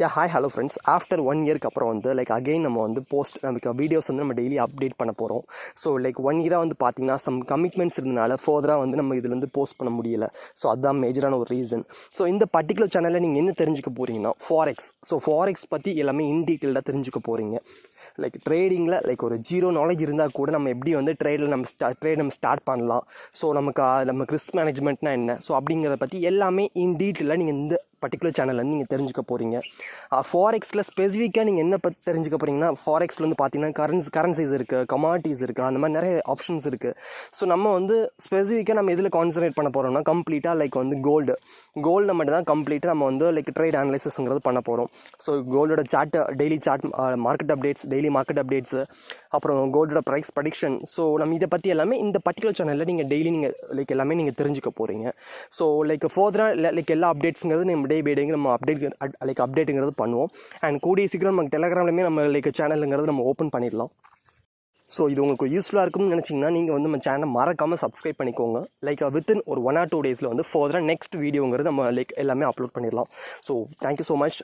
Hi hello friends. After 1 இயர்க்கு அப்புறம் வந்து அகெயின் நம்ம வந்து நமக்கு வீடியோஸ் வந்து நம்ம டெய்லி அப்டேட் பண்ண போகிறோம். ஸோ 1 இயராக வந்து பார்த்தீங்கன்னா சம் கமிட்மெண்ட்ஸ் இருந்தனால ஃபர்தராக வந்து நம்ம இதில் வந்து போஸ்ட் பண்ண முடியல. ஸோ அதுதான் மேஜரான ஒரு ரீசன். ஸோ இந்த பர்டிகுலர் சேனலில் நீங்கள் என்ன தெரிஞ்சுக்க போகிறீங்கன்னா ஃபாரெக்ஸ். ஸோ ஃபாரெக்ஸ் பற்றி எல்லாமே இன் டீட்டெயில்டாக தெரிஞ்சுக்க போகிறீங்க. ட்ரேடிங்கில் ஒரு ஜீரோ நாலேஜ் இருந்தால் கூட நம்ம எப்படி வந்து ட்ரேட் நம்ம ஸ்டார்ட் பண்ணலாம். ஸோ நமக்கு ரிஸ்க் மேனேஜ்மெண்ட்னா என்ன, ஸோ அப்படிங்கிறத பற்றி எல்லாமே இன் டீட்டெயிலாக நீங்கள் இந்த பர்டிகுலர் சேனலில் வந்து நீங்கள் தெரிஞ்சுக்க போகிறீங்க. ஃபாரெக்ஸில் ஸ்பெசிஃபிக்காக நீங்கள் என்ன பற்றி தெரிஞ்சுக்க போகிறீங்கன்னா, ஃபாரெக்ஸில் வந்து பார்த்தீங்கன்னா கரன்சிஸ் இருக்குது, கமாடிட்டிஸ் இருக்குது, அந்த மாதிரி நிறைய ஆப்ஷன்ஸ் இருக்குது. ஸோ நம்ம வந்து ஸ்பெசிஃபிக்காக நம்ம எதில் கான்சன்ட்ரேட் பண்ண போகிறோம்னா கம்ப்ளீட்டாக வந்து கோல்டு மட்டும் தான் கம்ப்ளீட்டாக நம்ம வந்து ட்ரேட் அனலைசிஸ்ங்கிறது பண்ண போகிறோம். ஸோ கோல்டோட chart, daily chart, market updates, daily market updates, அப்புறம் கோல்டோட ப்ரைஸ் ப்ரெடிக்ஷன். ஸோ நம்ம இதை பற்றி எல்லாமே இந்த பர்டிகுலர் சேனலில் நீங்கள் டெய்லி நீங்கள் எல்லாமே நீங்கள் தெரிஞ்சுக்க போகிறீங்க. ஸோ ஃபர்தராக எல்லா அப்டேட்ஸுங்கிறது நம்ம டே பை டேங்க நம்ம அப்டேட்டுங்கிறது பண்ணுவோம். அண்ட் கூடிய சீக்கிரம் நமக்கு டெலகிராம்லேயுமே நம்ம சேனலுங்கிறது நம்ம ஓப்பன் பண்ணிடலாம். ஸோ இது உங்களுக்கு யூஸ்ஃபுல்லாக இருக்கும்னு நினச்சிங்கன்னா நீங்கள் வந்து நம்ம சேனலை மறக்காமல் சப்ஸ்கிரைப் பண்ணிக்கோங்க. வித்தின் ஒரு 1 or 2 டேஸில் வந்து ஃபர்தராக நெக்ஸ்ட் வீடியோங்கிறது நம்ம எல்லாமே அப்லோட் பண்ணிடலாம். So thank you so much.